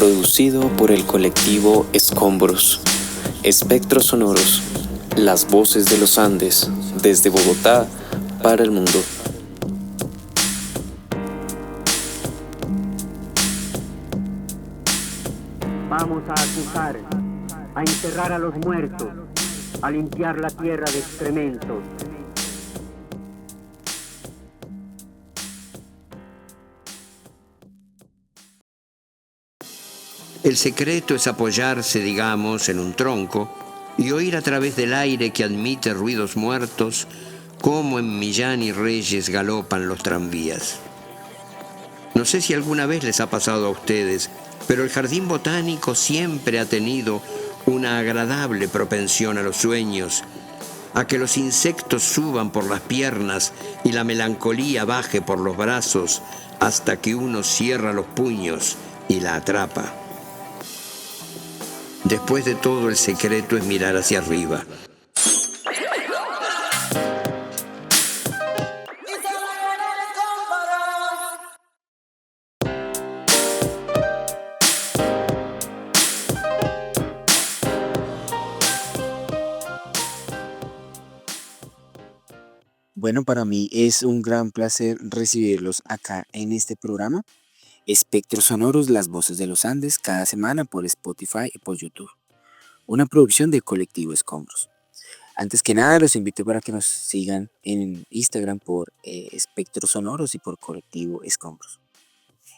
Producido por el colectivo Escombros. Espectros sonoros. Las voces de los Andes. Desde Bogotá para el mundo. Vamos a acusar, a enterrar a los muertos, a limpiar la tierra de excrementos. El secreto es apoyarse, digamos, en un tronco y oír a través del aire que admite ruidos muertos cómo en Millán y Reyes galopan los tranvías. No sé si alguna vez les ha pasado a ustedes, pero el jardín botánico siempre ha tenido una agradable propensión a los sueños, a que los insectos suban por las piernas y la melancolía baje por los brazos hasta que uno cierra los puños y la atrapa. Después de todo, el secreto es mirar hacia arriba. Bueno, para mí es un gran placer recibirlos acá en este programa, Espectros Sonoros, las voces de los Andes, cada semana por Spotify y por YouTube. Una producción de Colectivo Escombros. Antes que nada, los invito para que nos sigan en Instagram por Espectros Sonoros y por Colectivo Escombros.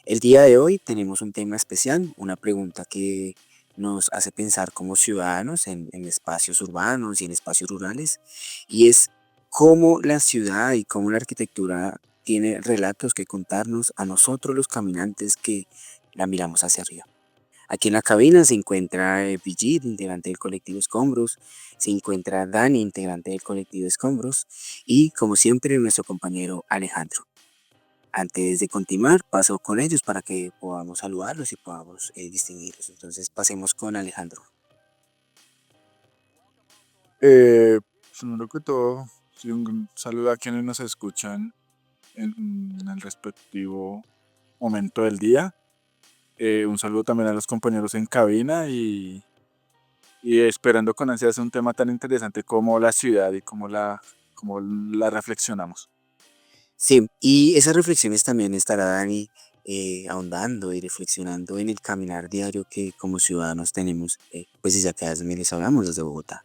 El día de hoy tenemos un tema especial, una pregunta que nos hace pensar como ciudadanos en espacios urbanos y en espacios rurales, y es cómo la ciudad y cómo la arquitectura tiene relatos que contarnos a nosotros los caminantes que la miramos hacia arriba. Aquí en la cabina se encuentra Brigitte, integrante del colectivo Escombros, se encuentra Dani, integrante del colectivo Escombros, y como siempre nuestro compañero Alejandro. Antes de continuar, paso con ellos para que podamos saludarlos y podamos distinguirlos. Entonces pasemos con Alejandro. Primero que todo, sí, un saludo a quienes nos escuchan en el respectivo momento del día. Un saludo también a los compañeros en cabina y esperando con ansias un tema tan interesante como la ciudad y cómo la reflexionamos. Sí, y esas reflexiones también estará Dani ahondando y reflexionando en el caminar diario que como ciudadanos tenemos, pues desde acá también les hablamos desde Bogotá.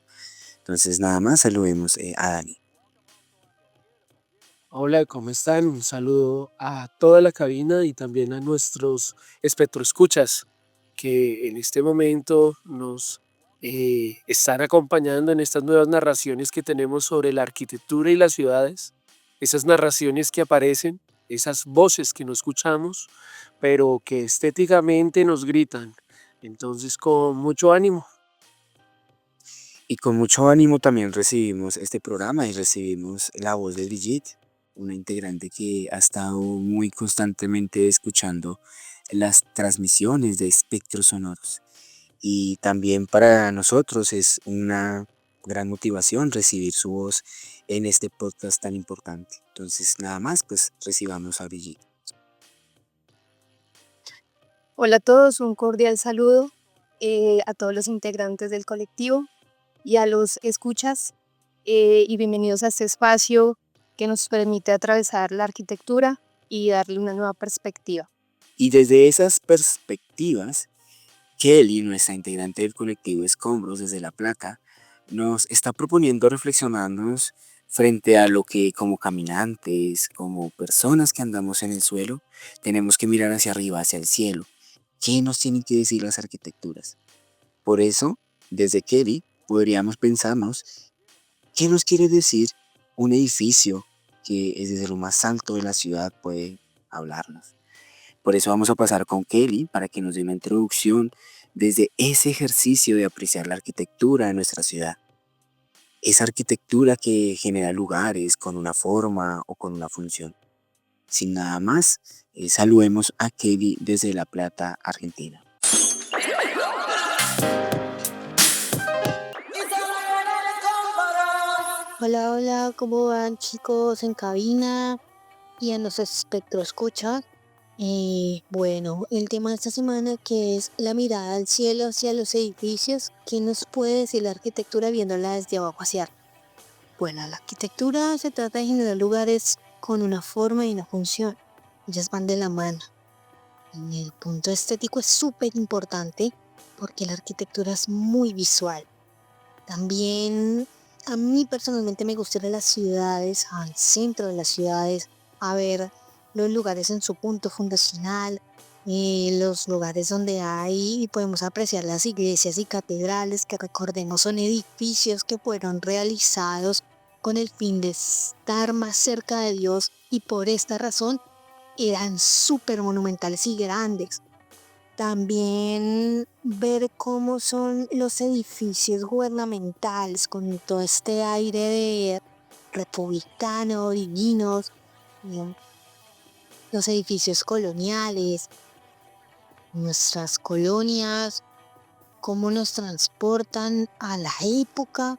Entonces nada más saludemos a Dani. Hola, ¿cómo están? Un saludo a toda la cabina y también a nuestros espectroescuchas que en este momento nos están acompañando en estas nuevas narraciones que tenemos sobre la arquitectura y las ciudades. Esas narraciones que aparecen, esas voces que no escuchamos, pero que estéticamente nos gritan. Entonces, con mucho ánimo. Y con mucho ánimo también recibimos este programa y recibimos la voz de Brigitte, una integrante que ha estado muy constantemente escuchando las transmisiones de espectros sonoros. Y también para nosotros es una gran motivación recibir su voz en este podcast tan importante. Entonces, nada más, pues recibamos a Brigitte. Hola a todos, un cordial saludo a todos los integrantes del colectivo y a los escuchas y bienvenidos a este espacio que nos permite atravesar la arquitectura y darle una nueva perspectiva. Y desde esas perspectivas, Kelly, nuestra integrante del colectivo Escombros desde La Plata, nos está proponiendo reflexionarnos frente a lo que como caminantes, como personas que andamos en el suelo, tenemos que mirar hacia arriba, hacia el cielo. ¿Qué nos tienen que decir las arquitecturas? Por eso, desde Kelly, podríamos pensarnos qué nos quiere decir un edificio que es desde lo más alto de la ciudad puede hablarnos. Por eso vamos a pasar con Kelly para que nos dé una introducción desde ese ejercicio de apreciar la arquitectura de nuestra ciudad. Esa arquitectura que genera lugares con una forma o con una función. Sin nada más, saludemos a Kelly desde La Plata, Argentina. Hola, hola, ¿cómo van chicos en cabina y en los espectro escucha? Bueno, el tema de esta semana que es la mirada al cielo hacia los edificios, ¿qué nos puede decir la arquitectura viéndola desde abajo hacia arriba? Bueno, la arquitectura se trata de generar lugares con una forma y una función. Ellas van de la mano. En el punto estético es súper importante porque la arquitectura es muy visual. También a mí personalmente me gusta ir a las ciudades, al centro de las ciudades, a ver los lugares en su punto fundacional, los lugares donde hay y podemos apreciar las iglesias y catedrales que recordemos son edificios que fueron realizados con el fin de estar más cerca de Dios y por esta razón eran súper monumentales y grandes. También ver cómo son los edificios gubernamentales con todo este aire de republicano, divinos, ¿no? Los edificios coloniales, nuestras colonias, cómo nos transportan a la época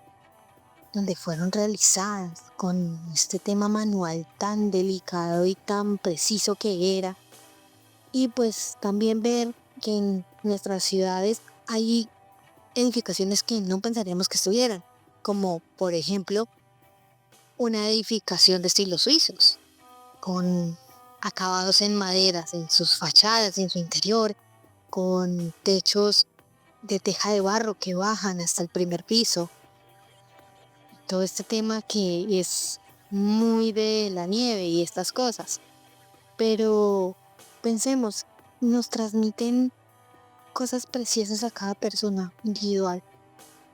donde fueron realizadas con este tema manual tan delicado y tan preciso que era. Y pues también ver que en nuestras ciudades hay edificaciones que no pensaríamos que estuvieran, como por ejemplo una edificación de estilo suizos, con acabados en maderas en sus fachadas, en su interior, con techos de teja de barro que bajan hasta el primer piso. Todo este tema que es muy de la nieve y estas cosas. Pero pensemos, nos transmiten cosas preciosas a cada persona individual.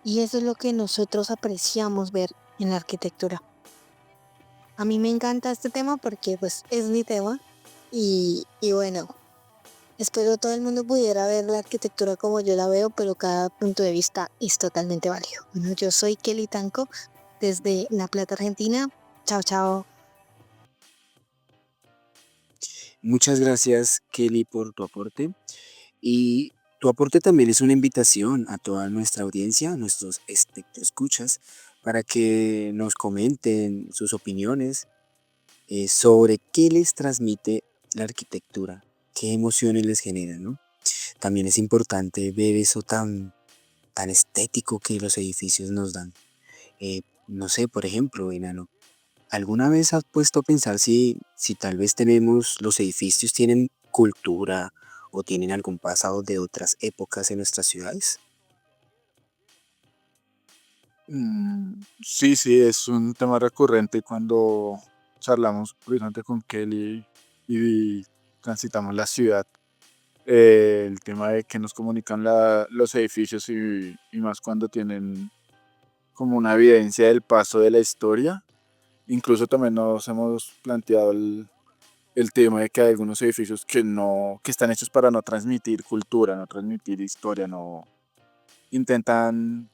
Y eso es lo que nosotros apreciamos ver en la arquitectura. A mí me encanta este tema porque pues es mi tema y bueno, espero todo el mundo pudiera ver la arquitectura como yo la veo, pero cada punto de vista es totalmente válido. Bueno, yo soy Kelly Tanco desde La Plata, Argentina. Chao, chao. Muchas gracias, Kelly, por tu aporte. Y tu aporte también es una invitación a toda nuestra audiencia, a nuestros escuchas, para que nos comenten sus opiniones sobre qué les transmite la arquitectura, qué emociones les genera, ¿no? También es importante ver eso tan estético que los edificios nos dan. No sé, por ejemplo, enano, ¿alguna vez has puesto a pensar si tal vez los edificios tienen cultura o tienen algún pasado de otras épocas en nuestras ciudades? Sí, sí, es un tema recurrente cuando charlamos precisamente con Kelly y transitamos la ciudad. El tema de que nos comunican los edificios y más cuando tienen como una evidencia del paso de la historia. Incluso también nos hemos planteado el tema de que hay algunos edificios que están hechos para no transmitir cultura, no transmitir historia, no intentan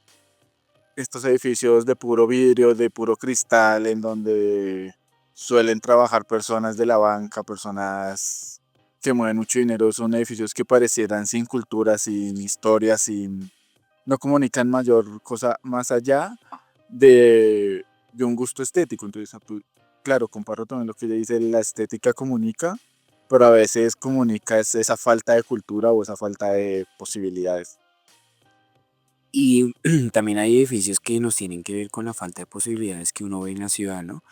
estos edificios de puro vidrio, de puro cristal, en donde suelen trabajar personas de la banca, personas que mueven mucho dinero, son edificios que parecieran sin cultura, sin historia, no comunican mayor cosa más allá de un gusto estético. Entonces, claro, comparo también lo que ella dice, la estética comunica, pero a veces comunica esa falta de cultura o esa falta de posibilidades. Y también hay edificios que nos tienen que ver con la falta de posibilidades que uno ve en la ciudad, ¿no?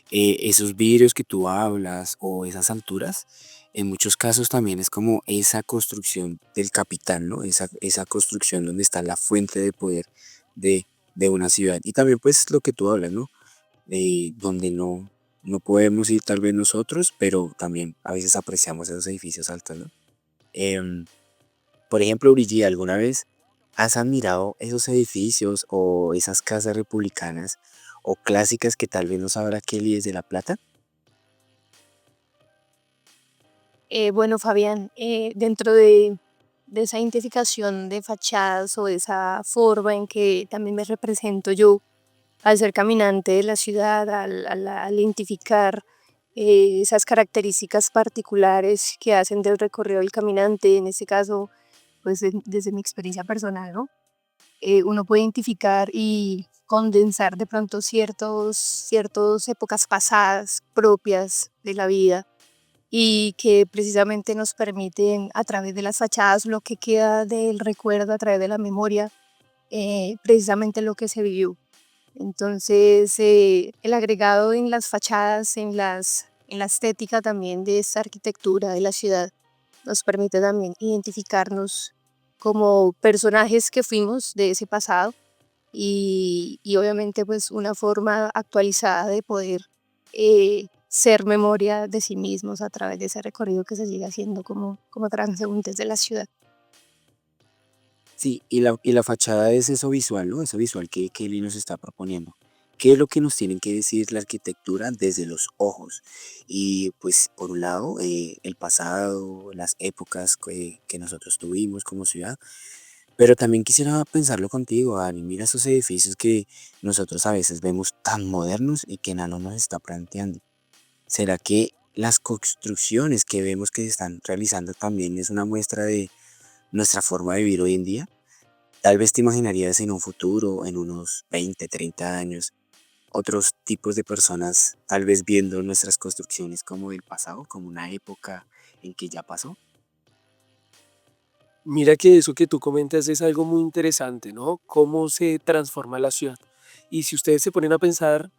Esos vidrios que tú hablas o esas alturas, en muchos casos también es como esa construcción del capital, ¿no? Esa construcción donde está la fuente de poder de, de una ciudad. Y también pues lo que tú hablas, ¿no? Donde no podemos ir tal vez nosotros, pero también a veces apreciamos esos edificios altos, ¿no? Em, por ejemplo, Brigitte, ¿alguna vez has admirado esos edificios o esas casas republicanas o clásicas que tal vez no sabrá Kelly desde La Plata? Bueno, Fabián, dentro de esa identificación de fachadas o de esa forma en que también me represento yo al ser caminante de la ciudad, al identificar esas características particulares que hacen del recorrido del caminante, en este caso, pues desde mi experiencia personal, ¿no? Uno puede identificar y condensar de pronto ciertas épocas pasadas propias de la vida y que precisamente nos permiten a través de las fachadas lo que queda del recuerdo, a través de la memoria, precisamente lo que se vivió. Entonces, el agregado en las fachadas, en la estética también de esta arquitectura de la ciudad, nos permite también identificarnos como personajes que fuimos de ese pasado y obviamente pues una forma actualizada de poder ser memoria de sí mismos a través de ese recorrido que se sigue haciendo como transeúntes de la ciudad. Sí, y la fachada es eso visual, ¿no? Eso visual que Kelly nos está proponiendo. ¿Qué es lo que nos tienen que decir la arquitectura desde los ojos? Y pues por un lado, el pasado, las épocas que nosotros tuvimos como ciudad, pero también quisiera pensarlo contigo, Ani. Mira esos edificios que nosotros a veces vemos tan modernos y que Nano nos está planteando. ¿Será que las construcciones que vemos que se están realizando también es una muestra de nuestra forma de vivir hoy en día? Tal vez te imaginarías en un futuro, en unos 20, 30 años, otros tipos de personas, tal vez viendo nuestras construcciones como del pasado, como una época en que ya pasó. Mira que eso que tú comentas es algo muy interesante, ¿no? Cómo se transforma la ciudad. Y si ustedes se ponen a pensar,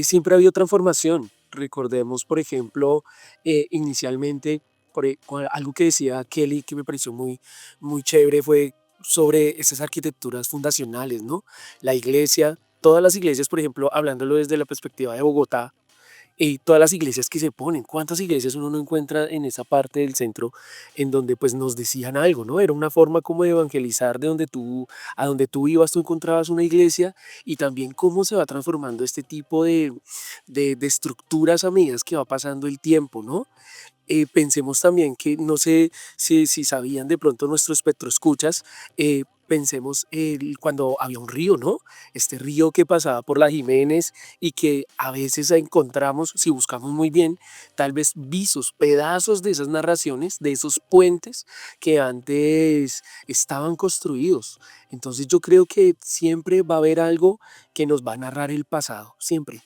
siempre ha habido transformación. Recordemos, por ejemplo, inicialmente, algo que decía Kelly que me pareció muy chévere fue sobre esas arquitecturas fundacionales, ¿no? La iglesia, todas las iglesias, por ejemplo, hablándolo desde la perspectiva de Bogotá, y todas las iglesias que se ponen, cuántas iglesias uno no encuentra en esa parte del centro en donde pues nos decían algo, ¿no? Era una forma como de evangelizar de a donde tú ibas, tú encontrabas una iglesia y también cómo se va transformando este tipo de estructuras a medida que va pasando el tiempo, ¿no? Pensemos también que, no sé si sabían de pronto nuestro espectro escuchas, pensemos cuando había un río, ¿no? Este río que pasaba por la Jiménez y que a veces encontramos, si buscamos muy bien, tal vez visos, pedazos de esas narraciones, de esos puentes que antes estaban construidos. Entonces yo creo que siempre va a haber algo que nos va a narrar el pasado, siempre.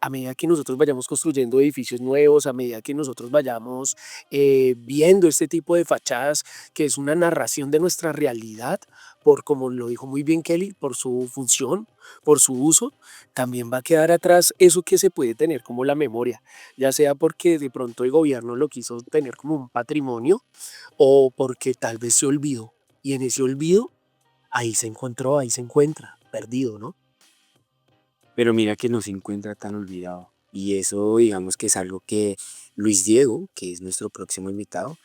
A medida que nosotros vayamos construyendo edificios nuevos, a medida que nosotros vayamos viendo este tipo de fachadas, que es una narración de nuestra realidad, por como lo dijo muy bien Kelly, por su función, por su uso, también va a quedar atrás eso que se puede tener como la memoria, ya sea porque de pronto el gobierno lo quiso tener como un patrimonio o porque tal vez se olvidó. Y en ese olvido, ahí se encontró, ahí se encuentra, perdido, ¿no? Pero mira que no se encuentra tan olvidado. Y eso digamos que es algo que Luis Diego, que es nuestro próximo invitado,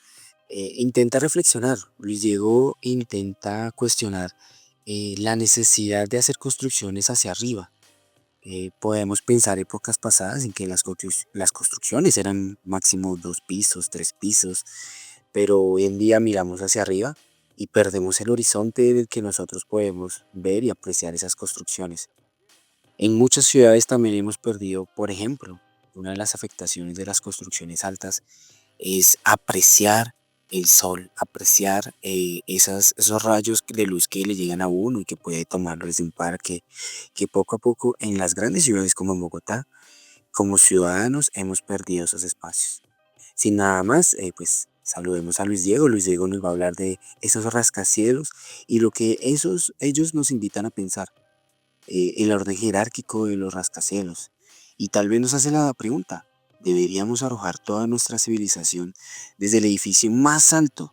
intenta reflexionar. Luis Diego intenta cuestionar la necesidad de hacer construcciones hacia arriba. Podemos pensar épocas pasadas en que las construcciones eran máximo 2 pisos, 3 pisos, pero hoy en día miramos hacia arriba y perdemos el horizonte del que nosotros podemos ver y apreciar esas construcciones. En muchas ciudades también hemos perdido, por ejemplo, una de las afectaciones de las construcciones altas es apreciar el sol, apreciar esos rayos de luz que le llegan a uno y que puede tomarlo desde un parque, que poco a poco en las grandes ciudades como en Bogotá, como ciudadanos hemos perdido esos espacios. Sin nada más, pues saludemos a Luis Diego. Luis Diego nos va a hablar de esos rascacielos y lo que ellos nos invitan a pensar, el orden jerárquico de los rascacielos. Y tal vez nos hace la pregunta, ¿deberíamos arrojar toda nuestra civilización desde el edificio más alto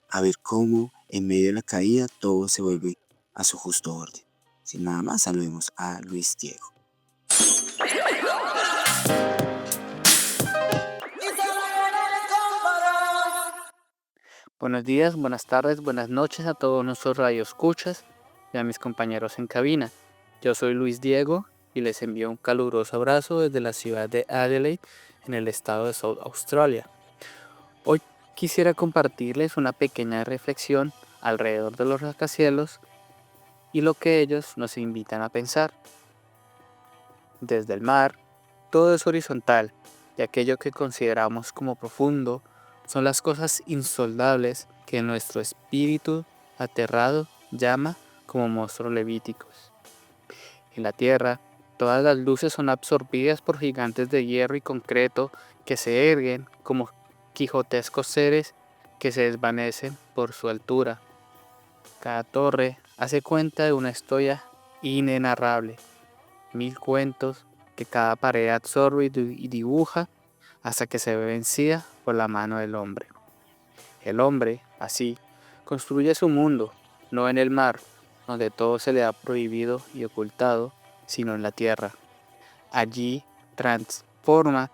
a ver cómo en medio de la caída todo se vuelve a su justo orden? Sin nada más, saludemos a Luis Diego. Buenos días, buenas tardes, buenas noches a todos nuestros radioescuchas y a mis compañeros en cabina. Yo soy Luis Diego y les envío un caluroso abrazo desde la ciudad de Adelaide, en el estado de South Australia. Hoy quisiera compartirles una pequeña reflexión alrededor de los rascacielos y lo que ellos nos invitan a pensar. Desde el mar, todo es horizontal y aquello que consideramos como profundo son las cosas insondables que nuestro espíritu aterrado llama como monstruos levíticos. En la tierra, todas las luces son absorbidas por gigantes de hierro y concreto que se erguen como quijotescos seres que se desvanecen por su altura. Cada torre hace cuenta de una historia inenarrable, 1000 cuentos que cada pared absorbe y dibuja hasta que se ve vencida por la mano del hombre. El hombre, así, construye su mundo, no en el mar, donde todo se le ha prohibido y ocultado, sino en la tierra. Allí transforma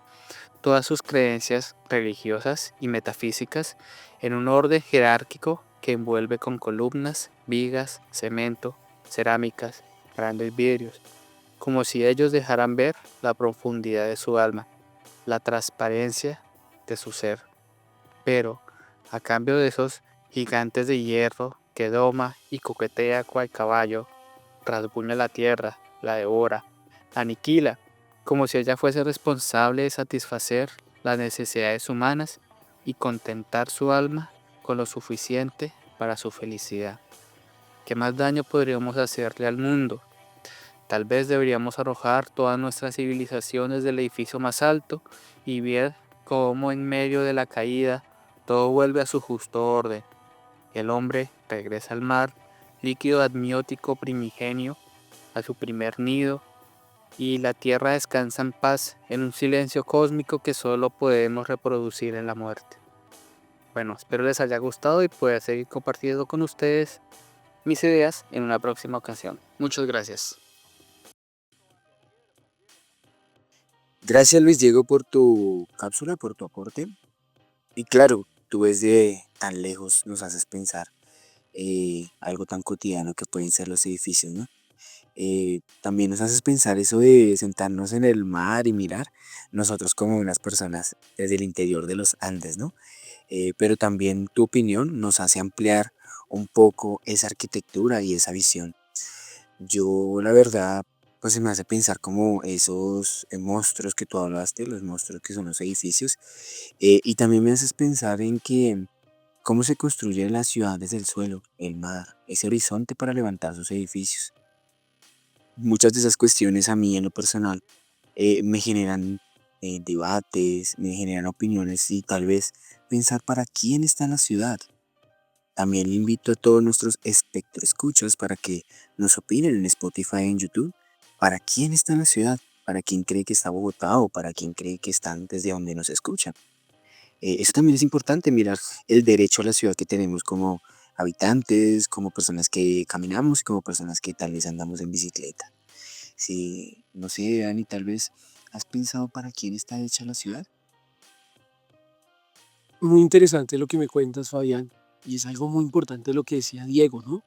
todas sus creencias religiosas y metafísicas en un orden jerárquico que envuelve con columnas, vigas, cemento, cerámicas, grandes vidrios, como si ellos dejaran ver la profundidad de su alma, la transparencia de su ser. Pero, a cambio de esos gigantes de hierro que doma y coquetea cual caballo, rasguña la tierra, la devora, la aniquila, como si ella fuese responsable de satisfacer las necesidades humanas y contentar su alma con lo suficiente para su felicidad. ¿Qué más daño podríamos hacerle al mundo? Tal vez deberíamos arrojar todas nuestras civilizaciones del edificio más alto y ver cómo en medio de la caída todo vuelve a su justo orden. El hombre regresa al mar, líquido amniótico primigenio, a su primer nido, y la tierra descansa en paz en un silencio cósmico que solo podemos reproducir en la muerte. Bueno, espero les haya gustado y pueda seguir compartiendo con ustedes mis ideas en una próxima ocasión. Muchas gracias. Gracias Luis Diego por tu cápsula, por tu aporte. Y claro, tú desde tan lejos nos haces pensar algo tan cotidiano que pueden ser los edificios, ¿no? También nos haces pensar eso de sentarnos en el mar y mirar, nosotros como unas personas desde el interior de los Andes, ¿no? Pero también tu opinión nos hace ampliar un poco esa arquitectura y esa visión. Yo, la verdad, pues se me hace pensar como esos monstruos que tú hablaste, los monstruos que son los edificios, y también me haces pensar en que cómo se construye la ciudad desde el suelo, el mar, ese horizonte para levantar sus edificios. Muchas de esas cuestiones a mí en lo personal me generan debates, me generan opiniones y tal vez pensar para quién está la ciudad. También invito a todos nuestros escuchas para que nos opinen en Spotify y en YouTube. ¿Para quién está la ciudad? ¿Para quién cree que está Bogotá o para quién cree que están desde donde nos escuchan? Eso también es importante, mirar el derecho a la ciudad que tenemos como habitantes, como personas que caminamos y como personas que tal vez andamos en bicicleta. Si, no sé, Dani, tal vez has pensado para quién está hecha la ciudad. Muy interesante lo que me cuentas, Fabián, y es algo muy importante lo que decía Diego, ¿no?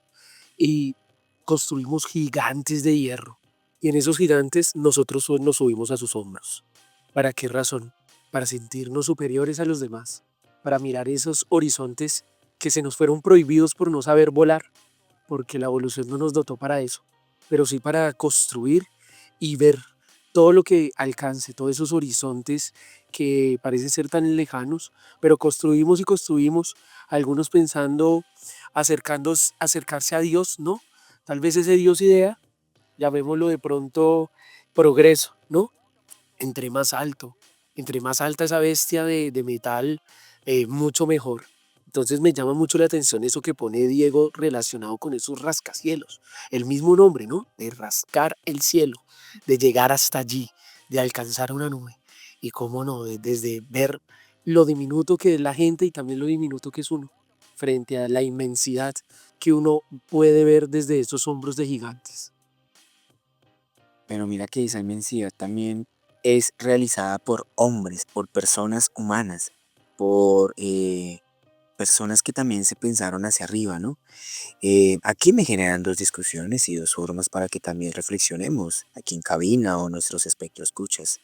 Y construimos gigantes de hierro, y en esos gigantes nosotros nos subimos a sus hombros. ¿Para qué razón? Para sentirnos superiores a los demás, para mirar esos horizontes que se nos fueron prohibidos por no saber volar, porque la evolución no nos dotó para eso, pero sí para construir y ver todo lo que alcance, todos esos horizontes que parecen ser tan lejanos, pero construimos y construimos, algunos pensando acercarse a Dios, ¿no? Tal vez ese Dios idea, llamémoslo de pronto progreso, ¿no? Entre más alto, entre más alta esa bestia de metal, mucho mejor. Entonces me llama mucho la atención eso que pone Diego relacionado con esos rascacielos. El mismo nombre, ¿no? De rascar el cielo, de llegar hasta allí, de alcanzar una nube. Y cómo no, desde ver lo diminuto que es la gente y también lo diminuto que es uno, frente a la inmensidad que uno puede ver desde esos hombros de gigantes. Pero mira que esa inmensidad también es realizada por hombres, por personas humanas, por personas que también se pensaron hacia arriba, ¿no? Aquí me generan dos discusiones y dos formas para que también reflexionemos, aquí en cabina o nuestros espectros escuchas.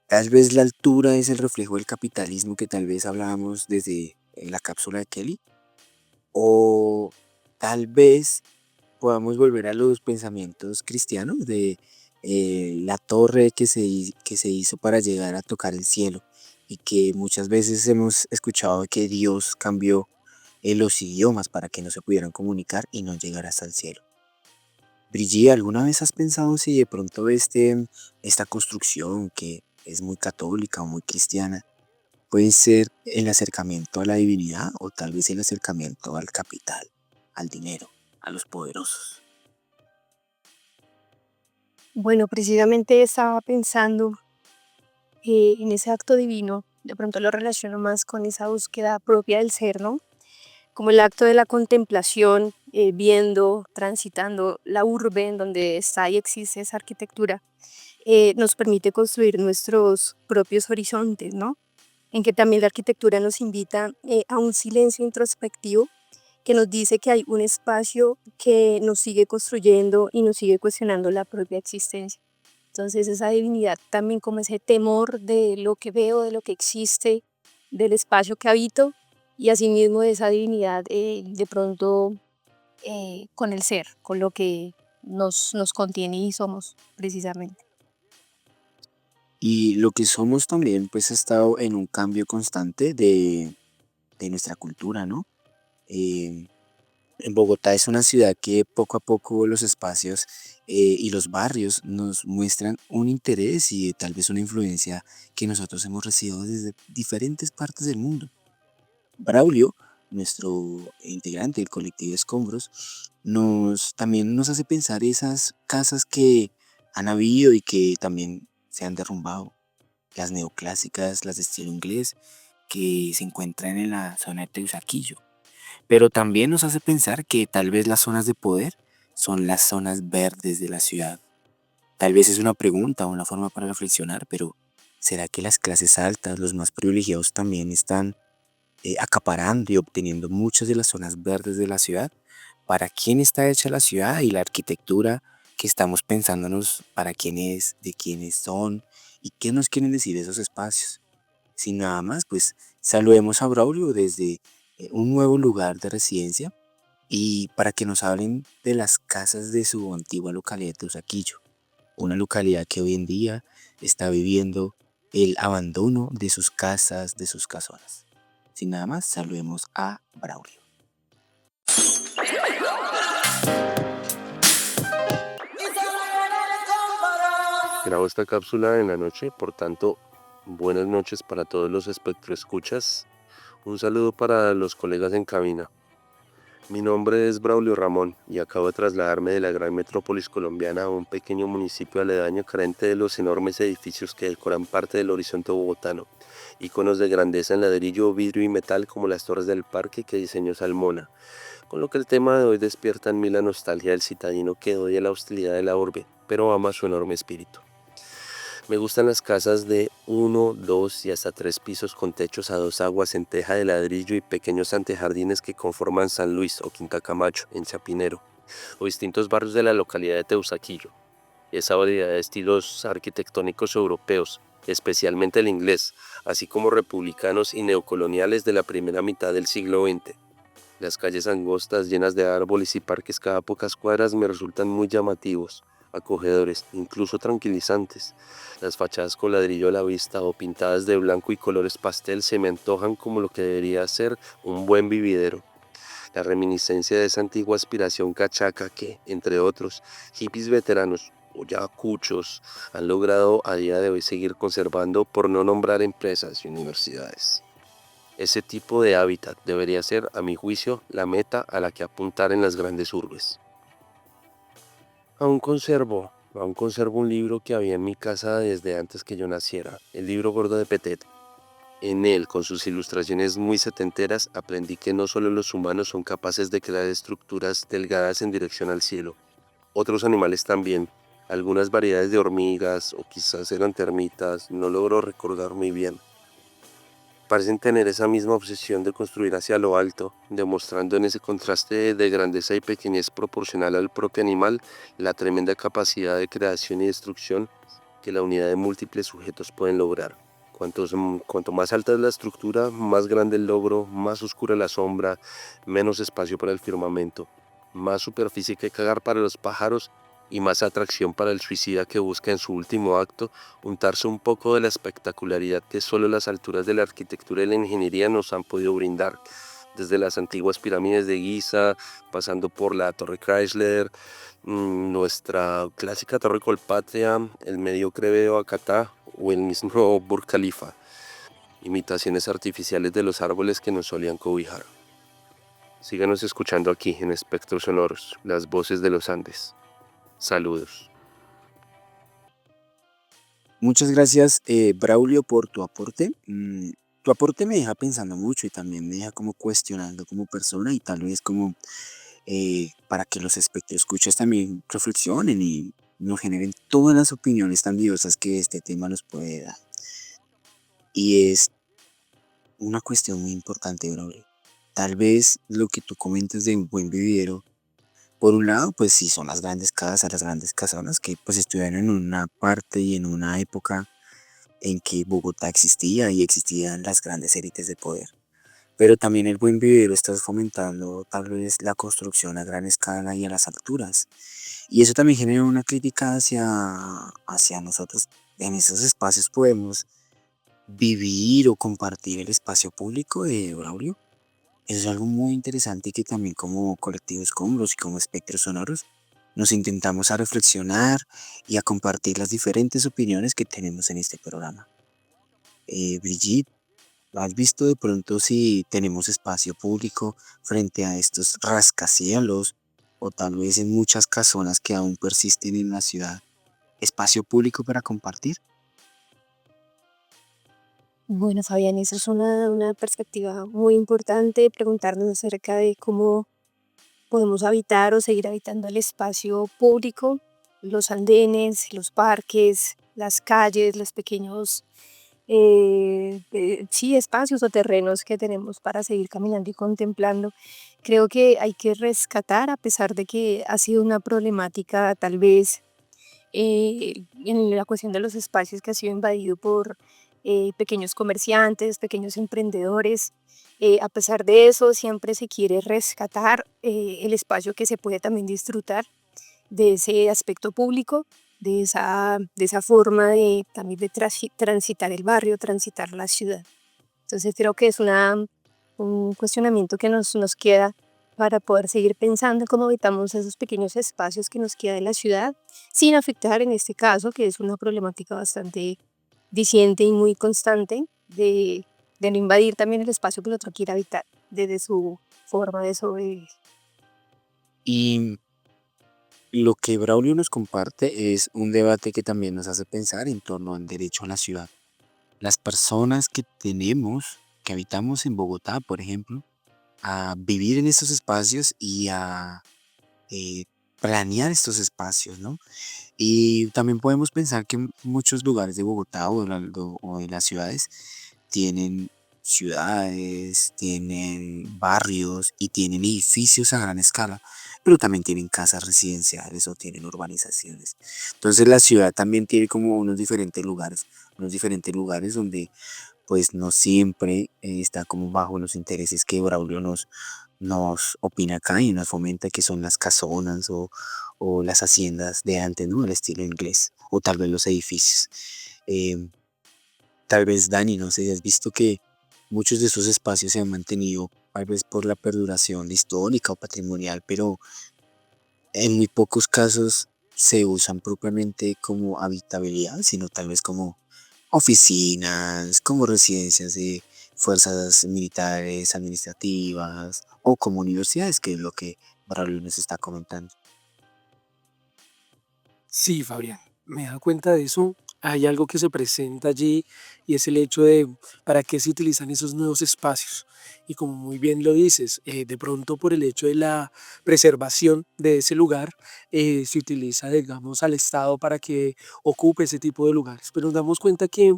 Tal vez la altura es el reflejo del capitalismo que tal vez hablábamos desde la cápsula de Kelly, o tal vez podamos volver a los pensamientos cristianos de la torre que se hizo para llegar a tocar el cielo y que muchas veces hemos escuchado que Dios cambió los idiomas para que no se pudieran comunicar y no llegar hasta el cielo. Brigitte, ¿alguna vez has pensado si de pronto esta construcción que es muy católica o muy cristiana, puede ser el acercamiento a la divinidad o tal vez el acercamiento al capital, al dinero, a los poderosos. Bueno, precisamente estaba pensando en ese acto divino, de pronto lo relaciono más con esa búsqueda propia del ser, ¿no? Como el acto de la contemplación, viendo, transitando la urbe en donde está y existe esa arquitectura, nos permite construir nuestros propios horizontes, ¿no? En que también la arquitectura nos invita a un silencio introspectivo que nos dice que hay un espacio que nos sigue construyendo y nos sigue cuestionando la propia existencia. Entonces esa divinidad también como ese temor de lo que veo, de lo que existe, del espacio que habito y asimismo de esa divinidad de pronto con el ser, con lo que nos contiene y somos precisamente. Y lo que somos también pues ha estado en un cambio constante de nuestra cultura, ¿no? Eh, En Bogotá es una ciudad que poco a poco los espacios y los barrios nos muestran un interés y tal vez una influencia que nosotros hemos recibido desde diferentes partes del mundo. Braulio, nuestro integrante del colectivo Escombros, también nos hace pensar esas casas que han habido y que también se han derrumbado, las neoclásicas, las de estilo inglés, que se encuentran en la zona de Teusaquillo. Pero también nos hace pensar que tal vez las zonas de poder son las zonas verdes de la ciudad. Tal vez es una pregunta o una forma para reflexionar, pero ¿será que las clases altas, los más privilegiados también están acaparando y obteniendo muchas de las zonas verdes de la ciudad? ¿Para quién está hecha la ciudad y la arquitectura que estamos pensándonos para quién es, de quiénes son y qué nos quieren decir esos espacios? Sin nada más, pues saludemos a Braulio desde un nuevo lugar de residencia y para que nos hablen de las casas de su antigua localidad de Teusaquillo, una localidad que hoy en día está viviendo el abandono de sus casas, de sus casonas. Sin nada más, saludemos a Braulio. Grabo esta cápsula en la noche, por tanto, buenas noches para todos los espectroescuchas. Un saludo para los colegas en cabina. Mi nombre es Braulio Ramón y acabo de trasladarme de la gran metrópolis colombiana a un pequeño municipio aledaño carente de los enormes edificios que decoran parte del horizonte bogotano, íconos de grandeza en ladrillo, vidrio y metal como las torres del parque que diseñó Salmona, con lo que el tema de hoy despierta en mí la nostalgia del citadino que odia la hostilidad de la urbe, pero ama su enorme espíritu. Me gustan las casas de 1, 2 y hasta 3 pisos con techos a 2 aguas en teja de ladrillo y pequeños antejardines que conforman San Luis o Quinta Camacho en Chapinero, o distintos barrios de la localidad de Teusaquillo. Esa variedad de estilos arquitectónicos europeos, especialmente el inglés, así como republicanos y neocoloniales de la primera mitad del siglo XX. Las calles angostas llenas de árboles y parques cada pocas cuadras me resultan muy llamativos, acogedores, incluso tranquilizantes. Las fachadas con ladrillo a la vista o pintadas de blanco y colores pastel se me antojan como lo que debería ser un buen vividero. La reminiscencia de esa antigua aspiración cachaca que, entre otros, hippies veteranos o ya cuchos han logrado a día de hoy seguir conservando, por no nombrar empresas y universidades. Ese tipo de hábitat debería ser, a mi juicio, la meta a la que apuntar en las grandes urbes. Aún conservo un libro que había en mi casa desde antes que yo naciera, el libro gordo de Petit. En él, con sus ilustraciones muy setenteras, aprendí que no solo los humanos son capaces de crear estructuras delgadas en dirección al cielo, otros animales también, algunas variedades de hormigas o quizás eran termitas, no logro recordar muy bien. Parecen tener esa misma obsesión de construir hacia lo alto, demostrando en ese contraste de grandeza y pequeñez proporcional al propio animal la tremenda capacidad de creación y destrucción que la unidad de múltiples sujetos pueden lograr. Cuanto más alta es la estructura, más grande el logro, más oscura la sombra, menos espacio para el firmamento, más superficie que cagar para los pájaros y más atracción para el suicida que busca en su último acto untarse un poco de la espectacularidad que solo las alturas de la arquitectura y la ingeniería nos han podido brindar, desde las antiguas pirámides de Giza, pasando por la Torre Chrysler, nuestra clásica Torre Colpatria, el mediocre Veo Acatá o el mismo Burj Khalifa, imitaciones artificiales de los árboles que nos solían cobijar. Síganos escuchando aquí en Espectros Sonoros, las voces de los Andes. Saludos. Muchas gracias, Braulio, por tu aporte. Tu aporte me deja pensando mucho y también me deja como cuestionando como persona y tal vez como para que los escuchas también reflexionen y nos generen todas las opiniones tan diversas que este tema nos puede dar. Y es una cuestión muy importante, Braulio. Tal vez lo que tú comentas de un buen vividero, por un lado, pues sí, son las grandes casas, las grandes casonas que pues estuvieron en una parte y en una época en que Bogotá existía y existían las grandes élites de poder. Pero también el buen vivero está fomentando tal vez la construcción a gran escala y a las alturas. Y eso también genera una crítica hacia nosotros. En esos espacios podemos vivir o compartir el espacio público de Braulio. Eso es algo muy interesante que también como colectivo Escombros y como espectros sonoros nos intentamos a reflexionar y a compartir las diferentes opiniones que tenemos en este programa. Brigitte, ¿has visto de pronto si tenemos espacio público frente a estos rascacielos o tal vez en muchas casonas que aún persisten en la ciudad? ¿Espacio público para compartir? Bueno, Fabián, esa es una perspectiva muy importante, preguntarnos acerca de cómo podemos habitar o seguir habitando el espacio público, los andenes, los parques, las calles, los pequeños sí, espacios o terrenos que tenemos para seguir caminando y contemplando. Creo que hay que rescatar, a pesar de que ha sido una problemática tal vez en la cuestión de los espacios que ha sido invadido por pequeños comerciantes, pequeños emprendedores. A pesar de eso, siempre se quiere rescatar el espacio que se puede también disfrutar de ese aspecto público, de esa forma de también de transitar el barrio, transitar la ciudad. Entonces creo que es un cuestionamiento que nos queda para poder seguir pensando en cómo habitamos esos pequeños espacios que nos queda de la ciudad, sin afectar en este caso, que es una problemática bastante diciente y muy constante, de no invadir también el espacio que el otro quiere habitar, desde su forma de sobrevivir. Y lo que Braulio nos comparte es un debate que también nos hace pensar en torno al derecho a la ciudad. Las personas que habitamos en Bogotá, por ejemplo, a vivir en estos espacios y a eh, planear estos espacios, ¿no? Y también podemos pensar que muchos lugares de Bogotá o de las ciudades tienen ciudades, tienen barrios y tienen edificios a gran escala, pero también tienen casas residenciales o tienen urbanizaciones. Entonces la ciudad también tiene como unos diferentes lugares donde pues no siempre está como bajo los intereses que Braulio nos opina acá y nos fomenta, que son las casonas o las haciendas de antes, ¿no? Al estilo inglés, o tal vez los edificios. Em, Tal vez, Dani, no sé si has visto que muchos de esos espacios se han mantenido tal vez por la perduración histórica o patrimonial, pero en muy pocos casos se usan propiamente como habitabilidad, sino tal vez como oficinas, como residencias de fuerzas militares, administrativas o como universidades, que es lo que Braulio nos está comentando. Sí, Fabián, me he dado cuenta de eso. Hay algo que se presenta allí y es el hecho de para qué se utilizan esos nuevos espacios. Y como muy bien lo dices, de pronto por el hecho de la preservación de ese lugar, se utiliza, digamos, al Estado para que ocupe ese tipo de lugares. Pero nos damos cuenta que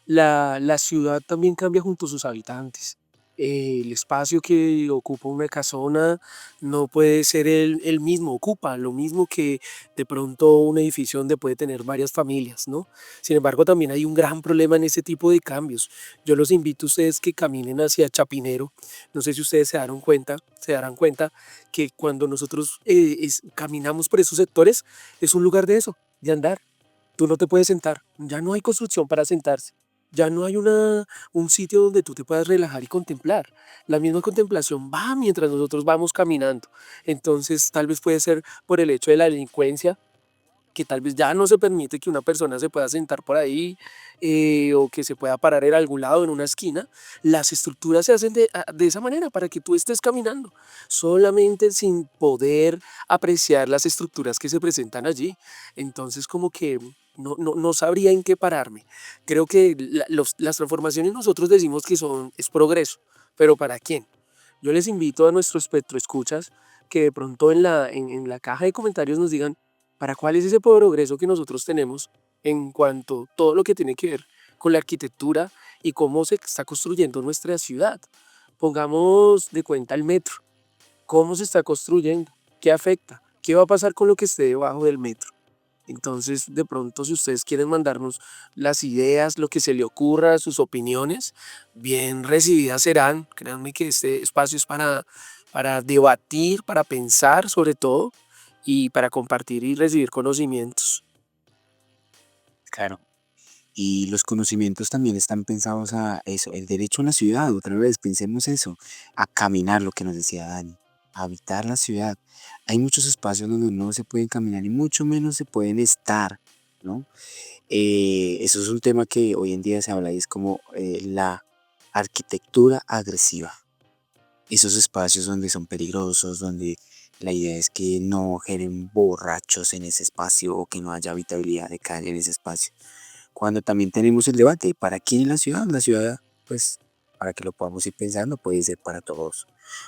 la ciudad también cambia junto a sus habitantes. El espacio que ocupa una casona no puede ser el mismo, ocupa lo mismo que de pronto un edificio donde puede tener varias familias, ¿no? Sin embargo, también hay un gran problema en ese tipo de cambios. Yo los invito a ustedes que caminen hacia Chapinero. No sé si ustedes se darán cuenta que cuando nosotros caminamos por esos sectores, es un lugar de eso, de andar. Tú no te puedes sentar, ya no hay construcción para sentarse. Ya no hay un sitio donde tú te puedas relajar y contemplar. La misma contemplación va mientras nosotros vamos caminando. Entonces, tal vez puede ser por el hecho de la delincuencia, que tal vez ya no se permite que una persona se pueda sentar por ahí o que se pueda parar en algún lado, en una esquina, las estructuras se hacen de esa manera para que tú estés caminando, solamente sin poder apreciar las estructuras que se presentan allí. Entonces como que no sabría en qué pararme. Creo que las transformaciones nosotros decimos que es progreso, pero ¿para quién? Yo les invito a nuestro espectro escuchas que de pronto en la caja de comentarios nos digan para cuál es ese progreso que nosotros tenemos en cuanto a todo lo que tiene que ver con la arquitectura y cómo se está construyendo nuestra ciudad. Pongamos de cuenta el metro, cómo se está construyendo, qué afecta, qué va a pasar con lo que esté debajo del metro. Entonces, de pronto, si ustedes quieren mandarnos las ideas, lo que se le ocurra, sus opiniones, bien recibidas serán. Créanme que este espacio es para debatir, para pensar sobre todo y para compartir y recibir conocimientos. Claro. Y los conocimientos también están pensados a eso, el derecho a la ciudad, otra vez, pensemos eso, a caminar, lo que nos decía Dani, a habitar la ciudad. Hay muchos espacios donde no se pueden caminar y mucho menos se pueden estar, ¿no? Eso es un tema que hoy en día se habla y es como la arquitectura agresiva. Esos espacios donde son peligrosos, donde la idea es que no generen borrachos en ese espacio o que no haya habitabilidad de calle en ese espacio. Cuando también tenemos el debate, ¿para quién es la ciudad? La ciudad, pues, para que lo podamos ir pensando, puede ser para todos.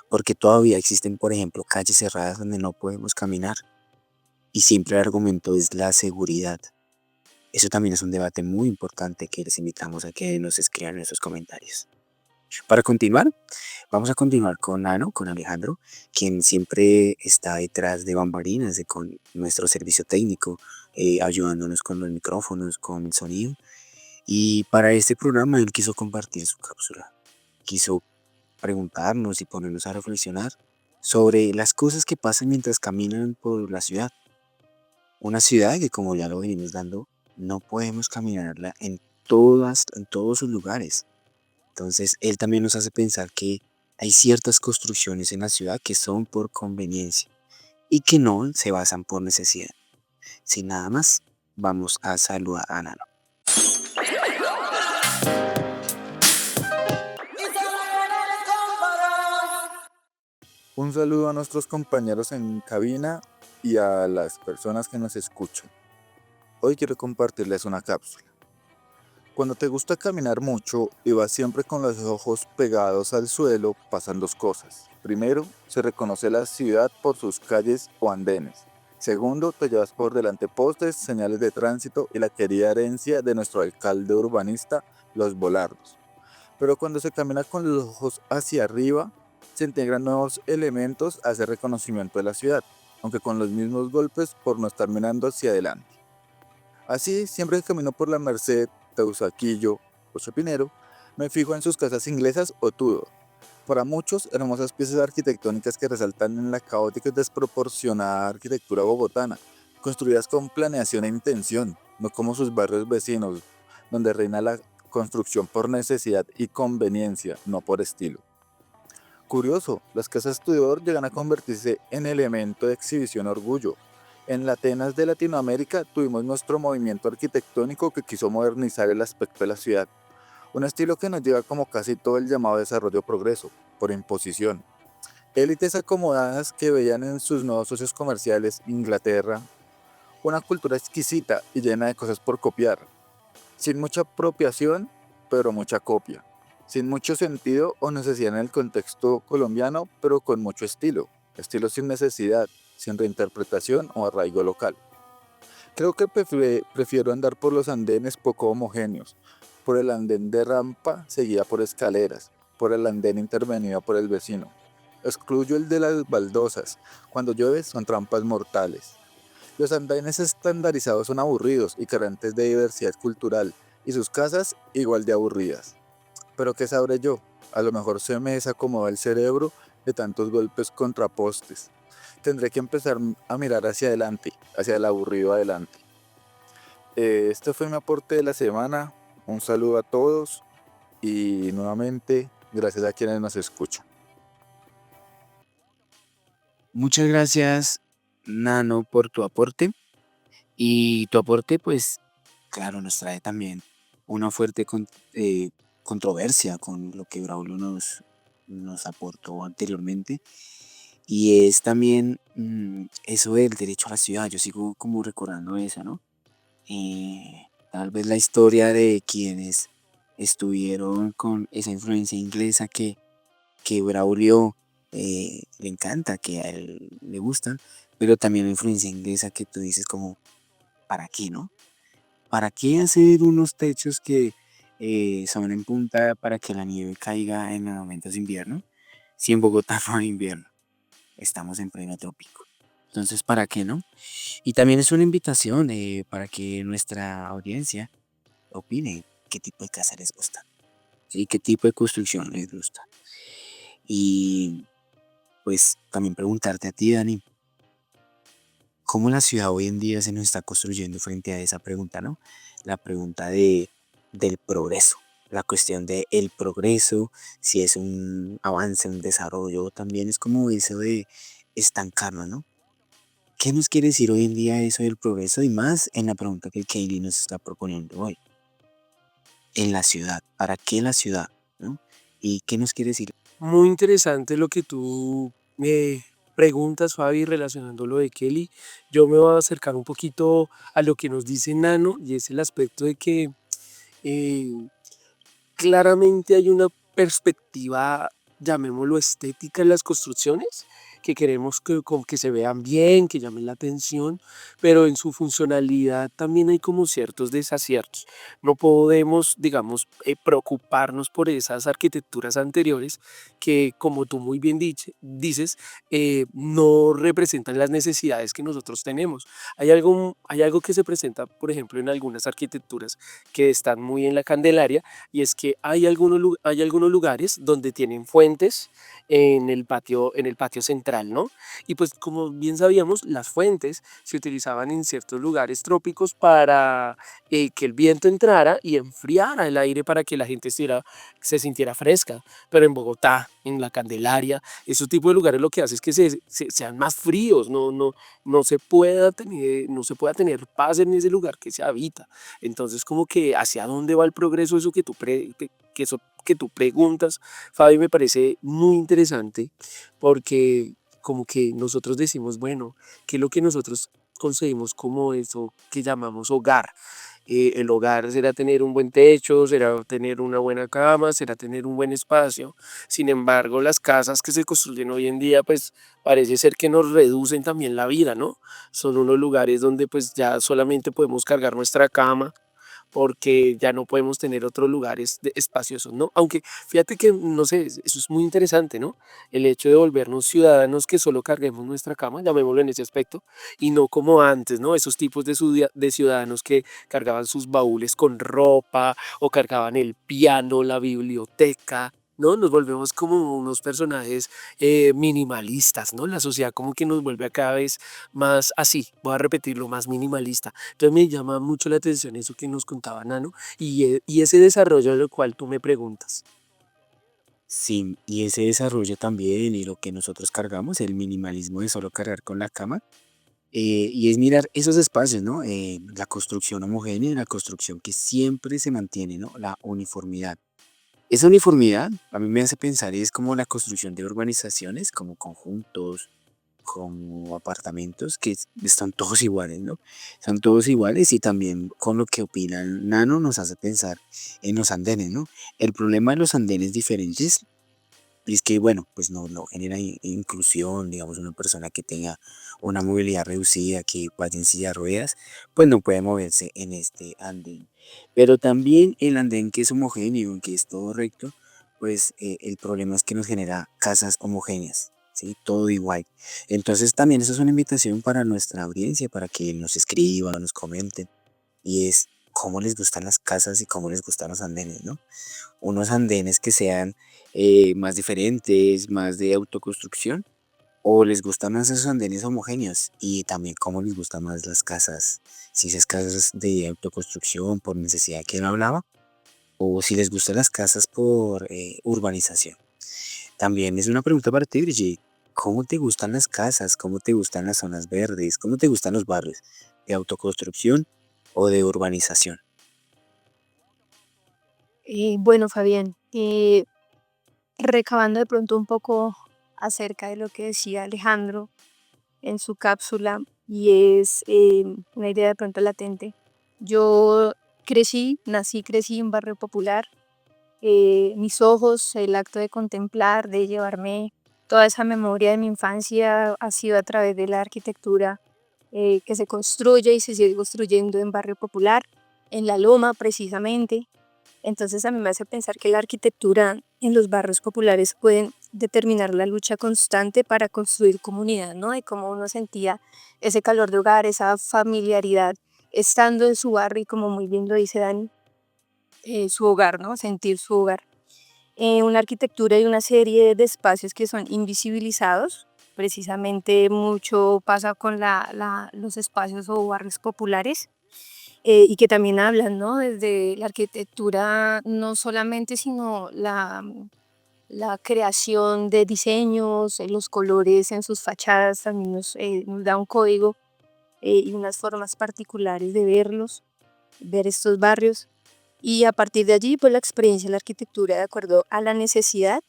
Porque todavía existen, por ejemplo, calles cerradas donde no podemos caminar. Y siempre el argumento es la seguridad. Eso también es un debate muy importante que les invitamos a que nos escriban en esos comentarios. Para continuar, vamos a continuar con Nano, con Alejandro, quien siempre está detrás de bambalinas, con nuestro servicio técnico, ayudándonos con los micrófonos, con el sonido. Y para este programa él quiso compartir su cápsula. Quiso preguntarnos y ponernos a reflexionar sobre las cosas que pasan mientras caminan por la ciudad. Una ciudad que, como ya lo venimos dando, no podemos caminarla en todos sus lugares. Entonces, él también nos hace pensar que hay ciertas construcciones en la ciudad que son por conveniencia y que no se basan por necesidad. Sin nada más, vamos a saludar a Nano. Un saludo a nuestros compañeros en cabina y a las personas que nos escuchan. Hoy quiero compartirles una cápsula. Cuando te gusta caminar mucho y vas siempre con los ojos pegados al suelo, pasan dos cosas. Primero, se reconoce la ciudad por sus calles o andenes. Segundo, te llevas por delante postes, señales de tránsito y la querida herencia de nuestro alcalde urbanista, los volardos. Pero cuando se camina con los ojos hacia arriba, se integran nuevos elementos a ese reconocimiento de la ciudad, aunque con los mismos golpes por no estar mirando hacia adelante. Así, siempre que camino por la Merced, Teusaquillo o Chapinero, me fijo en sus casas inglesas o Tudor. Para muchos, hermosas piezas arquitectónicas que resaltan en la caótica y desproporcionada arquitectura bogotana, construidas con planeación e intención, no como sus barrios vecinos, donde reina la construcción por necesidad y conveniencia, no por estilo. Curioso, las casas Tudor llegan a convertirse en elemento de exhibición orgullo. En la Atenas de Latinoamérica tuvimos nuestro movimiento arquitectónico que quiso modernizar el aspecto de la ciudad, un estilo que nos lleva como casi todo el llamado desarrollo progreso, por imposición. Élites acomodadas que veían en sus nuevos socios comerciales Inglaterra una cultura exquisita y llena de cosas por copiar, sin mucha apropiación, pero mucha copia, sin mucho sentido o necesidad en el contexto colombiano, pero con mucho estilo sin necesidad, sin reinterpretación o arraigo local. Creo que prefiero andar por los andenes poco homogéneos, por el andén de rampa seguida por escaleras, por el andén intervenido por el vecino. Excluyo el de las baldosas, cuando llueve son trampas mortales. Los andenes estandarizados son aburridos y carentes de diversidad cultural, y sus casas igual de aburridas. Pero ¿qué sabré yo? A lo mejor se me desacomoda el cerebro de tantos golpes contra postes. Tendré que empezar a mirar hacia adelante, hacia el aburrido adelante. Este fue mi aporte de la semana. Un saludo a todos y nuevamente gracias a quienes nos escuchan. Muchas gracias, Nano, por tu aporte. Y tu aporte, pues, claro, nos trae también una fuerte controversia con lo que Braulio nos aportó anteriormente. Y es también eso del derecho a la ciudad. Yo sigo como recordando esa, ¿no? Tal vez la historia de quienes estuvieron con esa influencia inglesa que Braulio le encanta, que a él le gusta, pero también la influencia inglesa que tú dices como, ¿para qué, no? ¿Para qué hacer unos techos que son en punta para que la nieve caiga en los momentos de invierno? Si en Bogotá no hay invierno, estamos en pleno trópico. Entonces, ¿para qué, no? Y también es una invitación para que nuestra audiencia opine qué tipo de casa les gusta, ¿sí? Qué tipo de construcción les gusta. Y pues también preguntarte a ti, Dani, ¿cómo la ciudad hoy en día se nos está construyendo frente a esa pregunta, ¿no? La pregunta del progreso, la cuestión del progreso, si es un avance, un desarrollo, también es como eso de estancarnos, ¿no? ¿Qué nos quiere decir hoy en día eso del progreso? Y más en la pregunta que Kaylee nos está proponiendo hoy. En la ciudad, ¿para qué la ciudad? ¿No? ¿Y qué nos quiere decir? Muy interesante lo que tú me preguntas, Fabi, relacionando lo de Kelly. Yo me voy a acercar un poquito a lo que nos dice Nano y es el aspecto de que eh, claramente hay una perspectiva, llamémoslo estética en las construcciones, que queremos que, como que se vean bien, que llamen la atención, pero en su funcionalidad también hay como ciertos desaciertos. No podemos, digamos, preocuparnos por esas arquitecturas anteriores que, como tú muy bien dices, no representan las necesidades que nosotros tenemos. Hay algo que se presenta, por ejemplo, en algunas arquitecturas que están muy en la Candelaria, y es que hay algunos lugares donde tienen fuentes en el patio central, ¿no? Y pues como bien sabíamos, las fuentes se utilizaban en ciertos lugares trópicos para que el viento entrara y enfriara el aire para que la gente se sintiera fresca. Pero en Bogotá, en la Candelaria, esos tipos de lugares lo que hace es que sean más fríos, no se pueda tener paz en ese lugar que se habita. Entonces, como que hacia dónde va el progreso, eso que tú preguntas, Fabi, me parece muy interesante porque como que nosotros decimos, bueno, ¿qué es lo que nosotros concebimos como eso que llamamos hogar? El hogar será tener un buen techo, será tener una buena cama, será tener un buen espacio. Sin embargo, las casas que se construyen hoy en día, pues parece ser que nos reducen también la vida, ¿no? Son unos lugares donde pues ya solamente podemos cargar nuestra cama porque ya no podemos tener otros lugares espaciosos, ¿no? Aunque fíjate que, no sé, eso es muy interesante, ¿no? El hecho de volvernos ciudadanos que solo carguemos nuestra cama, llamémoslo en ese aspecto, y no como antes, ¿no? Esos tipos de ciudadanos que cargaban sus baúles con ropa o cargaban el piano, la biblioteca. ¿No? Nos volvemos como unos personajes minimalistas, ¿no? La sociedad como que nos vuelve a cada vez más así, voy a repetirlo, más minimalista. Entonces me llama mucho la atención eso que nos contaba Nano y ese desarrollo de lo cual tú me preguntas. Sí, y ese desarrollo también y lo que nosotros cargamos, el minimalismo de solo cargar con la cama, y es mirar esos espacios, ¿no? La construcción homogénea, la construcción que siempre se mantiene, ¿no? La uniformidad. Esa uniformidad a mí me hace pensar, es como la construcción de urbanizaciones, como conjuntos, como apartamentos que están todos iguales, ¿no? Son todos iguales y también con lo que opina Nano nos hace pensar en los andenes, ¿no? El problema de los andenes diferentes es que, bueno, pues no genera inclusión, digamos, una persona que tenga una movilidad reducida, que vaya en silla de ruedas, pues no puede moverse en este andén. Pero también el andén que es homogéneo, que es todo recto, pues el problema es que nos genera casas homogéneas, ¿sí? Todo igual. Entonces también eso es una invitación para nuestra audiencia, para que nos escriban, nos comenten, y es cómo les gustan las casas y cómo les gustan los andenes, ¿no? Unos andenes que sean más diferentes, más de autoconstrucción, o les gustan más esos andenes homogéneos y también cómo les gustan más las casas, si esas casas de autoconstrucción por necesidad que él hablaba, o si les gustan las casas por urbanización. También es una pregunta para ti, Brigitte. ¿Cómo te gustan las casas? ¿Cómo te gustan las zonas verdes? ¿Cómo te gustan los barrios? de autoconstrucción o de urbanización? Bueno, Fabián, recabando de pronto un poco acerca de lo que decía Alejandro en su cápsula, y es una idea de pronto latente. Yo crecí en barrio popular. Mis ojos, el acto de contemplar, de llevarme toda esa memoria de mi infancia ha sido a través de la arquitectura que se construye y se sigue construyendo en barrio popular, en La Loma precisamente. Entonces a mí me hace pensar que la arquitectura en los barrios populares pueden determinar la lucha constante para construir comunidad, ¿no? De cómo uno sentía ese calor de hogar, esa familiaridad estando en su barrio y como muy bien lo dice Dani, su hogar, ¿no? Sentir su hogar. Una arquitectura y una serie de espacios que son invisibilizados. Precisamente mucho pasa con los espacios o barrios populares y que también hablan, ¿no? Desde la arquitectura, no solamente, sino la creación de diseños, los colores en sus fachadas también nos da un código y unas formas particulares de verlos, ver estos barrios. Y a partir de allí, pues la experiencia de la arquitectura de acuerdo a la necesidad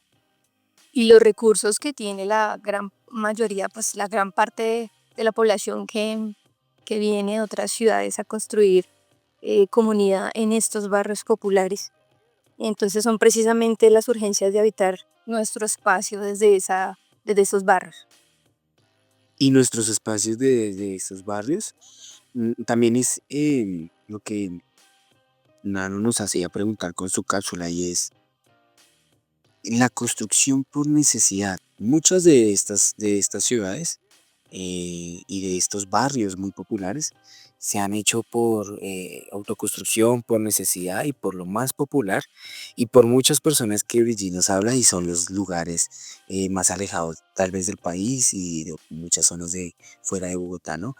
y los recursos que tiene la gran mayoría, pues la gran parte de la población que viene de otras ciudades a construir comunidad en estos barrios populares. Entonces son precisamente las urgencias de habitar nuestro espacio desde esos barrios. Y nuestros espacios de estos barrios también es lo que Nano nos hacía preguntar con su cápsula, y es la construcción por necesidad. Muchas de estas ciudades y de estos barrios muy populares se han hecho por autoconstrucción, por necesidad y por lo más popular y por muchas personas que Brigitte nos habla, y son los lugares más alejados tal vez del país y de muchas zonas de fuera de Bogotá, ¿no?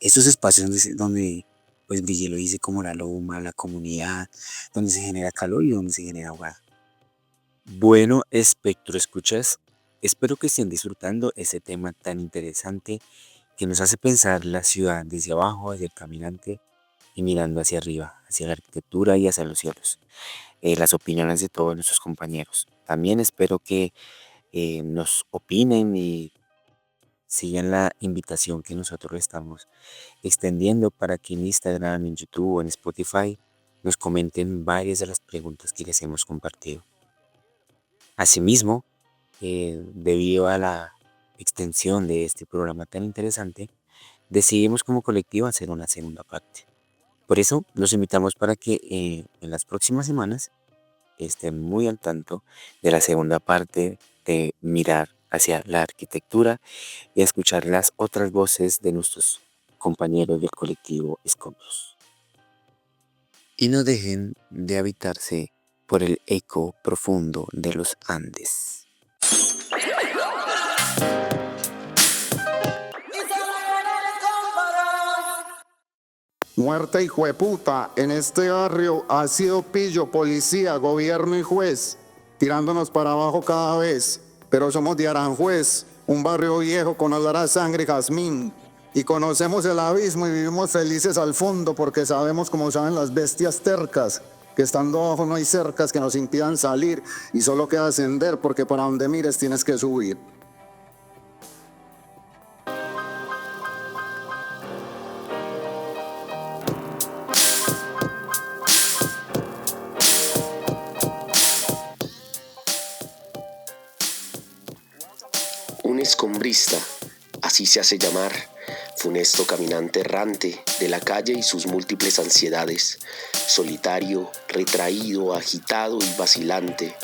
Estos espacios donde pues Brigitte lo dice, como la loma, la comunidad, donde se genera calor y donde se genera hogar. Bueno, espectro escuchas, espero que estén disfrutando ese tema tan interesante que nos hace pensar la ciudad desde abajo, desde el caminante y mirando hacia arriba, hacia la arquitectura y hacia los cielos. Las opiniones de todos nuestros compañeros. También espero que nos opinen y sigan la invitación que nosotros le estamos extendiendo para que en Instagram, en YouTube o en Spotify nos comenten varias de las preguntas que les hemos compartido. Asimismo, debido a la extensión de este programa tan interesante, decidimos como colectivo hacer una segunda parte. Por eso los invitamos para que en las próximas semanas estén muy al tanto de la segunda parte de mirar hacia la arquitectura y escuchar las otras voces de nuestros compañeros del colectivo Escombros. Y no dejen de habitarse por el eco profundo de los Andes. Muerte hijo de puta, en este barrio ha sido pillo, policía, gobierno y juez, tirándonos para abajo cada vez. Pero somos de Aranjuez, un barrio viejo con olor a sangre y jazmín. Y conocemos el abismo y vivimos felices al fondo porque sabemos, como saben las bestias tercas, que estando abajo no hay cercas que nos impidan salir y solo queda ascender porque para donde mires tienes que subir. Un escombrista, así se hace llamar, funesto caminante errante de la calle y sus múltiples ansiedades, solitario, retraído, agitado y vacilante,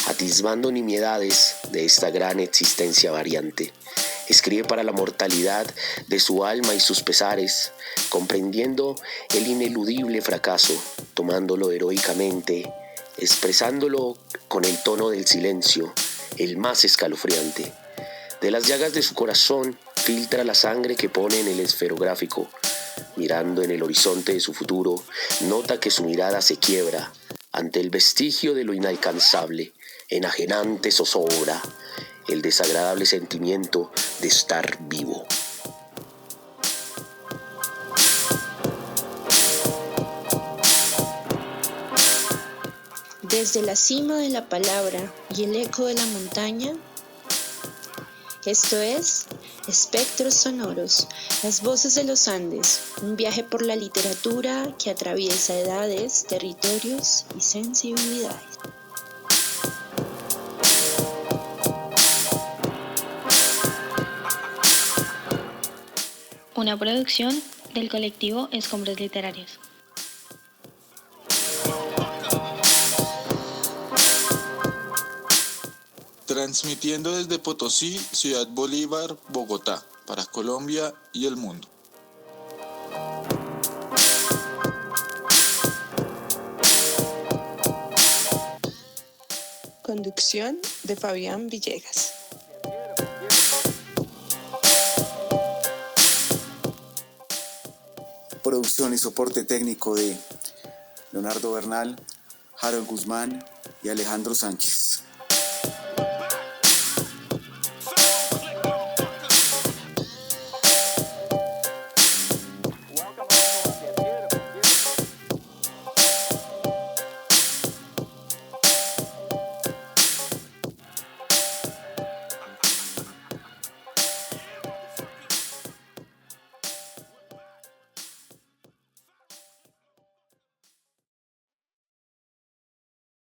atisbando nimiedades de esta gran existencia variante. Escribe para la mortalidad de su alma y sus pesares, comprendiendo el ineludible fracaso, tomándolo heroicamente, expresándolo con el tono del silencio, el más escalofriante. De las llagas de su corazón filtra la sangre que pone en el esferográfico. Mirando en el horizonte de su futuro, nota que su mirada se quiebra ante el vestigio de lo inalcanzable, enajenante zozobra, el desagradable sentimiento de estar vivo. Desde la cima de la palabra y el eco de la montaña, esto es Espectros Sonoros, las voces de los Andes, un viaje por la literatura que atraviesa edades, territorios y sensibilidades. Una producción del colectivo Escombros Literarios. Transmitiendo desde Potosí, Ciudad Bolívar, Bogotá, para Colombia y el mundo. Conducción de Fabián Villegas. Producción y soporte técnico de Leonardo Bernal, Harold Guzmán y Alejandro Sánchez.